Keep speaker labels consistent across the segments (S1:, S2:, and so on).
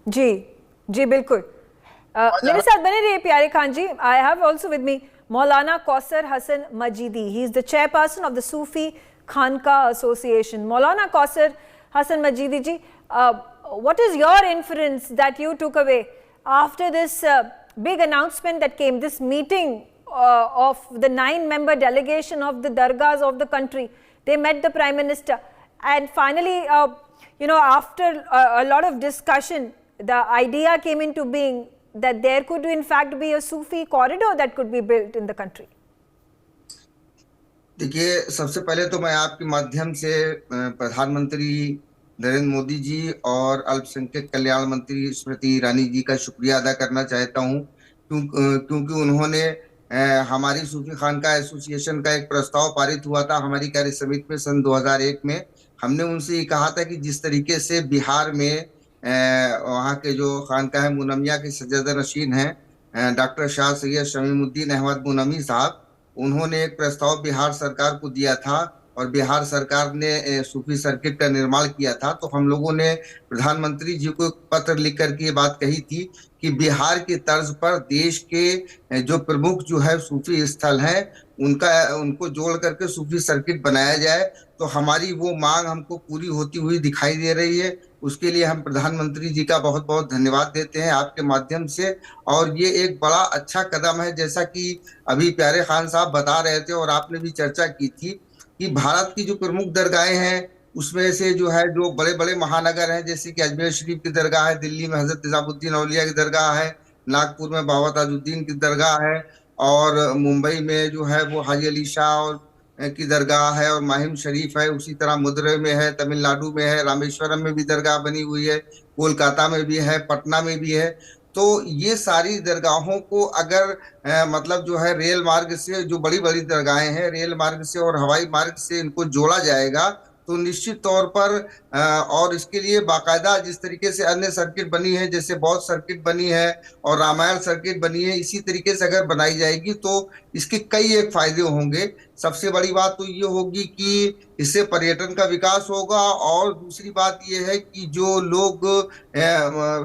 S1: जी जी बिल्कुल। मेरे साथ बने रहिए प्यारे Khan ji. I have also with me Maulana Kausar Hasan Majidi. He is the chairperson of the Sufi Khanqah association. Maulana Kausar Hasan Majidi ji, what is your inference that you took away after this big announcement that came, this meeting of the 9-member delegation of the dargahs of the country? They met the Prime Minister, and finally, after a lot of discussion, the idea came into being that there could in fact be a Sufi corridor that could be built in the country.
S2: देखिए, सबसे पहले तो मैं आपके माध्यम से प्रधानमंत्री नरेंद्र मोदी जी और अल्पसंख्यक कल्याण मंत्री स्मृति ईरानी जी का शुक्रिया अदा करना चाहता हूं, क्योंकि उन्होंने हमारी सूफी खानका एसोसिएशन का एक प्रस्ताव पारित हुआ था हमारी कार्य समिति में सन 2001 में। हमने उनसे ये कहा था कि जिस तरीके से बिहार में वहाँ के जो खानकाह मुनमिया के सज्जाद नशीन हैं डॉक्टर शाह सैयद शमीमुद्दीन अहमद मुनमी साहब, उन्होंने एक प्रस्ताव बिहार सरकार को दिया था और बिहार सरकार ने सूफी सर्किट का निर्माण किया था। तो हम लोगों ने प्रधानमंत्री जी को एक पत्र लिख करके ये बात कही थी कि बिहार की तर्ज पर देश के जो प्रमुख जो है सूफी स्थल हैं उनको जोड़ करके सूफी सर्किट बनाया जाए। तो हमारी वो मांग हमको पूरी होती हुई दिखाई दे रही है। उसके लिए हम प्रधानमंत्री जी का बहुत बहुत धन्यवाद देते हैं आपके माध्यम से। और ये एक बड़ा अच्छा कदम है, जैसा कि अभी प्यारे खान साहब बता रहे थे और आपने भी चर्चा की थी कि भारत की जो प्रमुख दरगाहें हैं उसमें से जो है जो बड़े बड़े महानगर हैं, जैसे कि अजमेर शरीफ की दरगाह है, दिल्ली में हजरत निजामुद्दीन औलिया की दरगाह है, नागपुर में बाबा ताजुद्दीन की दरगाह है, और मुंबई में जो है वो हाजी अली शाह और की दरगाह है, और माहिम शरीफ है, उसी तरह मदुरई में है, तमिलनाडु में है, रामेश्वरम में भी दरगाह बनी हुई है, कोलकाता में भी है, पटना में भी है। तो ये सारी दरगाहों को अगर मतलब जो है रेल मार्ग से, जो बड़ी बड़ी दरगाहें हैं, रेल मार्ग से और हवाई मार्ग से इनको जोड़ा जाएगा तो निश्चित तौर पर और इसके लिए बाकायदा जिस तरीके से अन्य सर्किट बनी है, जैसे बौद्ध सर्किट बनी है और रामायण सर्किट बनी है, इसी तरीके से अगर बनाई जाएगी तो इसके कई एक फायदे होंगे। सबसे बड़ी बात तो ये होगी कि इससे पर्यटन का विकास होगा, और दूसरी बात ये है कि जो लोग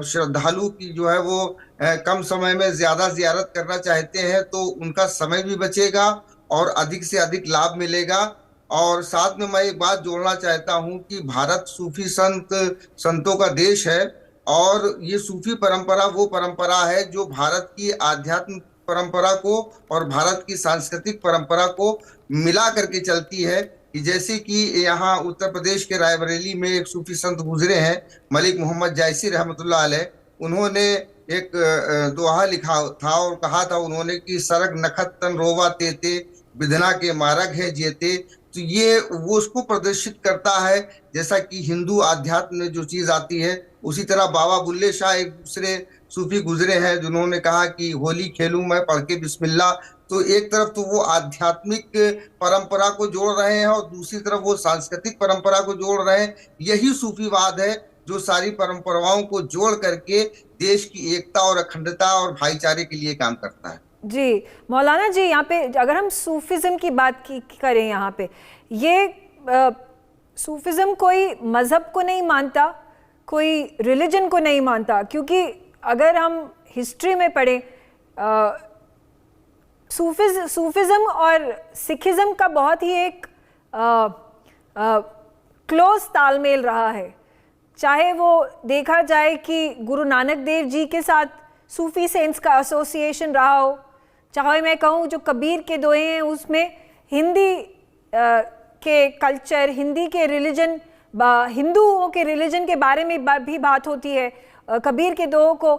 S2: श्रद्धालु की जो है वो कम समय में ज्यादा जियारत करना चाहते हैं तो उनका समय भी बचेगा और अधिक से अधिक लाभ मिलेगा। और साथ में मैं एक बात जोड़ना चाहता हूं कि भारत सूफी संतों का देश है, और ये सूफी परंपरा वो परंपरा है जो भारत की आध्यात्मिक परंपरा को और भारत की सांस्कृतिक परंपरा को मिला करके चलती है। कि जैसे कि यहाँ उत्तर प्रदेश के रायबरेली में एक सूफी संत गुजरे हैं, मलिक मोहम्मद जायसी रहमतुल्लाह अलैह। उन्होंने एक दोहा लिखा था और कहा था उन्होंने कि सरग नखत तन रोवा तेते विधना के मारग है जेते। तो ये वो उसको प्रदर्शित करता है, जैसा कि हिंदू आध्यात्म में जो चीज आती है। उसी तरह बाबा बुल्ले शाह एक दूसरे सूफी गुजरे हैं जिन्होंने कहा कि होली खेलूं मैं पढ़ के बिस्मिल्लाह। तो एक तरफ तो वो आध्यात्मिक परंपरा को जोड़ रहे हैं और दूसरी तरफ वो सांस्कृतिक परंपरा को जोड़ रहे हैं। यही सूफीवाद है जो सारी परंपराओं को जोड़ करके देश की एकता और अखंडता और भाईचारे के लिए काम करता है।
S1: जी मौलाना जी, यहाँ पे अगर हम सूफिज्म की बात करें, यहाँ पे ये सूफिज्म कोई मजहब को नहीं मानता, कोई रिलीजन को नहीं मानता, क्योंकि अगर हम हिस्ट्री में पढ़ें सूफिज्म और सिखिज्म का बहुत ही एक क्लोज तालमेल रहा है। चाहे वो देखा जाए कि गुरु नानक देव जी के साथ सूफी सेंट्स का एसोसिएशन रहा हो, चाहे मैं कहूँ जो कबीर के दोहे हैं उसमें हिंदी के कल्चर, हिंदी के रिलीजन, हिंदुओं के रिलीजन के बारे में भी बात होती है। कबीर के दोहों को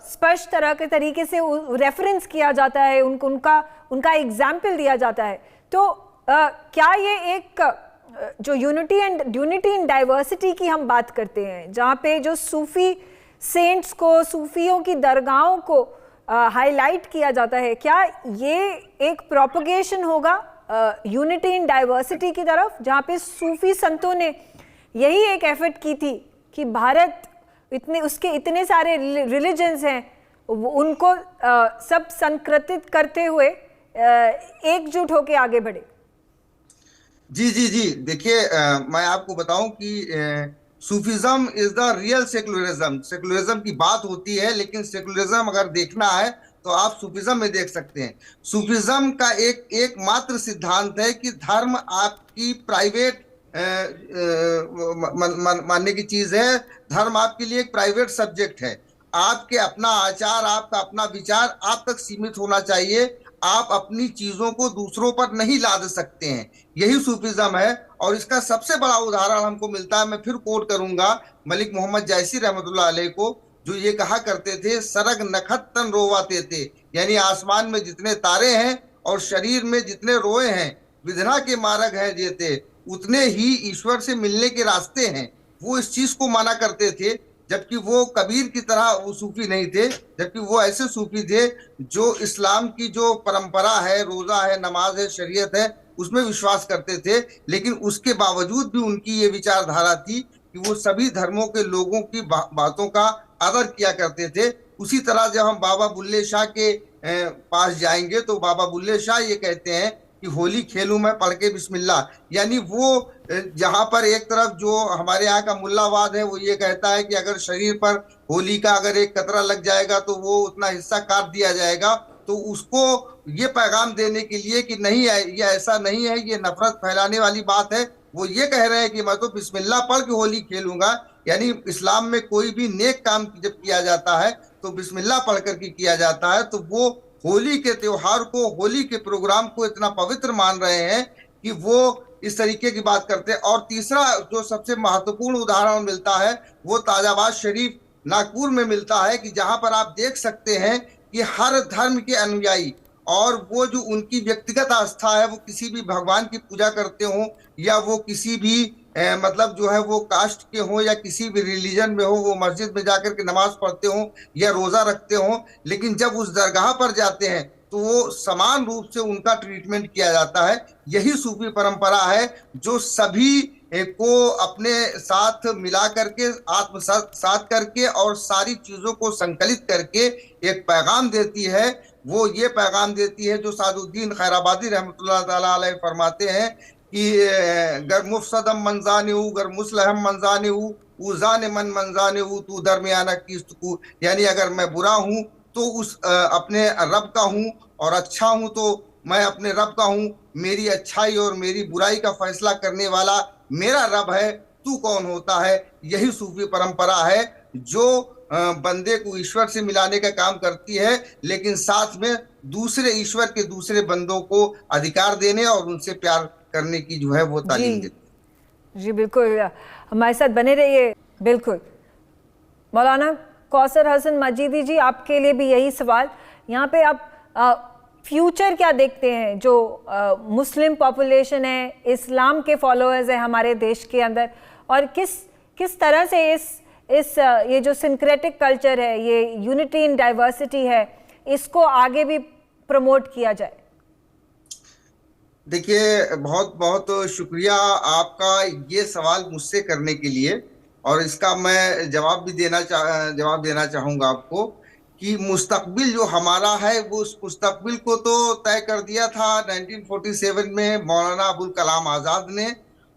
S1: स्पष्ट तरह के तरीके से रेफरेंस किया जाता है, उनका एग्जाम्पल दिया जाता है। तो क्या ये एक जो यूनिटी इन डाइवर्सिटी की हम बात करते हैं, जहाँ पे जो सूफी सेंट्स को, सूफियों की दरगाहों को हाईलाइट किया जाता है, क्या ये एक प्रोपगेशन होगा यूनिटी इन डाइवर्सिटी की तरफ, जहाँ पे सूफी संतों ने यही एक एफर्ट की थी कि भारत उसके इतने सारे रिलीजन्स हैं, उनको सब संकृतित करते हुए एकजुट होके आगे बढ़े?
S2: जी जी जी, देखिए मैं आपको बताऊं कि Sufism is the real secularism. Secularism की बात होती है, लेकिन सेकुलरिज्म अगर देखना है तो आप सूफिज्म में देख सकते हैं। सूफिज्म का एकमात्र सिद्धांत है कि धर्म आपकी प्राइवेट मानने की चीज है। धर्म आपके लिए एक प्राइवेट सब्जेक्ट है। आपके अपना आचार, आपका अपना विचार आप तक सीमित होना चाहिए। आप अपनी चीजों को दूसरों पर नहीं लाद सकते हैं। यही सूफिज्म है। और इसका सबसे बड़ा उदाहरण हमको मिलता है, मैं फिर कोट करूंगा मलिक मोहम्मद जैसी रहमतुल्लाह अलैह को, जो ये कहा करते थे, सरग नखत तन रोवाते थे, यानी आसमान में जितने तारे हैं और शरीर में जितने रोए हैं, विधना के मार्ग हैं जेते, उतने ही ईश्वर से मिलने के रास्ते हैं। वो इस चीज को माना करते थे। जबकि वो कबीर की तरह वो सूफी नहीं थे, जबकि वो ऐसे सूफी थे जो इस्लाम की जो परंपरा है, रोजा है, नमाज है, शरीयत है, उसमें विश्वास करते थे। लेकिन उसके बावजूद भी उनकी ये विचारधारा थी कि वो सभी धर्मों के लोगों की बातों का आदर किया करते थे। उसी तरह जब हम बाबा बुल्ले शाह के पास जाएंगे तो बाबा बुल्ले शाह ये कहते हैं कि होली खेलूं मैं पढ़ के बिस्मिल्लाह। यानी वो जहां पर एक तरफ जो हमारे यहाँ का मुल्लावाद है वो ये कहता है कि अगर शरीर पर होली का अगर एक कतरा लग जाएगा तो वो उतना हिस्सा काट दिया जाएगा, तो उसको ये पैगाम देने के लिए कि नहीं, ये ऐसा नहीं है, ये नफरत फैलाने वाली बात है, वो ये कह रहे हैं कि मैं तो बिस्मिल्लाह पढ़ के होली खेलूंगा। यानी इस्लाम में कोई भी नेक काम जब किया जाता है तो बिस्मिल्लाह पढ़ करके किया जाता है। तो वो होली के त्योहार को, होली के प्रोग्राम को इतना पवित्र मान रहे हैं कि वो इस तरीके की बात करते हैं। और तीसरा जो सबसे महत्वपूर्ण उदाहरण मिलता है वो ताजाबाद शरीफ नागपुर में मिलता है, कि जहां पर आप देख सकते हैं कि हर धर्म के अनुयायी और वो जो उनकी व्यक्तिगत आस्था है, वो किसी भी भगवान की पूजा करते हो या वो किसी भी मतलब जो है वो कास्ट के हो या किसी भी रिलीजन में हो, वो मस्जिद में जाकर के नमाज पढ़ते हो या रोजा रखते हो, लेकिन जब उस दरगाह पर जाते हैं तो वो समान रूप से उनका ट्रीटमेंट किया जाता है। यही सूफी परंपरा है जो सभी को अपने साथ मिला करके, आत्मसात करके और सारी चीजों को संकलित करके एक पैगाम देती है। वो ये पैगाम देती है जो सादुद्दीन खैराबादी रहमतुल्लाह ताला अलैह फरमाते हैं कि गर मुफसदम मंजाने गर मुसलहम मंजाने उजान मन मंजाने तू दरमियाना किस्तकू, यानी अगर मैं बुरा हूं तो उस अपने रब का हूं, और अच्छा हूं तो मैं अपने रब का हूं। मेरी अच्छाई और मेरी बुराई का फैसला करने वाला मेरा रब है, तू कौन होता है। यही सूफी परंपरा है जो बंदे को ईश्वर से मिलाने का काम करती है, लेकिन साथ में दूसरे ईश्वर के दूसरे बंदों को अधिकार देने और उनसे प्यार करने की जो है वो तालीम देती।
S1: जी बिल्कुल, हमारे साथ बने रहिए। बिल्कुल, मौलाना कौसर हसन मजीदी जी, आपके लिए भी यही सवाल। यहाँ पे आप फ्यूचर क्या देखते हैं? जो मुस्लिम पॉपुलेशन है, इस्लाम के फॉलोअर्स है हमारे देश के अंदर, और किस तरह से इस ये जो सिंक्रेटिक कल्चर है, ये यूनिटी इन डाइवर्सिटी है, इसको आगे भी प्रमोट किया जाए?
S2: देखिए, बहुत बहुत शुक्रिया आपका ये सवाल मुझसे करने के लिए, और इसका मैं जवाब देना चाहूँगा आपको कि मुस्तकबिल जो हमारा है वो उस मुस्तकबिल को तो तय कर दिया था 1947 में मौलाना अबुल कलाम आज़ाद ने,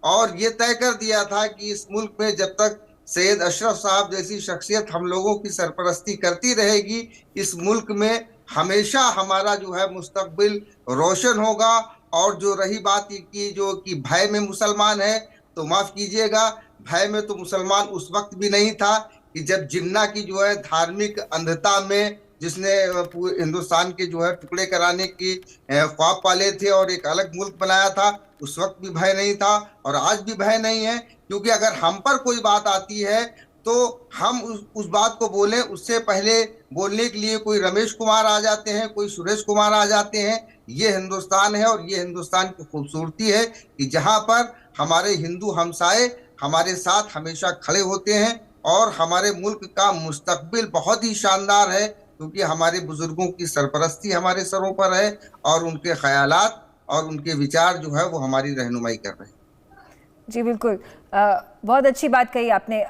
S2: और ये तय कर दिया था कि इस मुल्क में जब तक सैयद अशरफ साहब जैसी शख्सियत हम लोगों की सरपरस्ती करती रहेगी, इस मुल्क में हमेशा हमारा जो है मुस्तकबिल रोशन होगा। और जो रही बात की जो कि भय में मुसलमान है, तो माफ कीजिएगा, भय में तो मुसलमान उस वक्त भी नहीं था कि जब जिन्ना की जो है धार्मिक अंधता में जिसने पूरे हिंदुस्तान के जो है टुकड़े कराने की ख्वाब पाले थे और एक अलग मुल्क बनाया था, उस वक्त भी भय नहीं था और आज भी भय नहीं है। क्योंकि अगर हम पर कोई बात आती है तो हम उस बात को बोलें, उससे पहले बोलने के लिए कोई रमेश कुमार आ जाते हैं, कोई सुरेश कुमार आ जाते हैं। ये हिंदुस्तान है और ये हिंदुस्तान की खूबसूरती है कि जहाँ पर हमारे हिंदू हमसाए हमारे साथ हमेशा खड़े होते हैं, और हमारे मुल्क का मुस्तकबिल बहुत ही शानदार है क्योंकि हमारे बुजुर्गों की सरपरस्ती हमारे सरों पर है और उनके ख्यालात और उनके विचार जो है वो हमारी रहनुमाई कर रहे हैं।
S1: जी बिल्कुल, बहुत अच्छी बात कही आपने।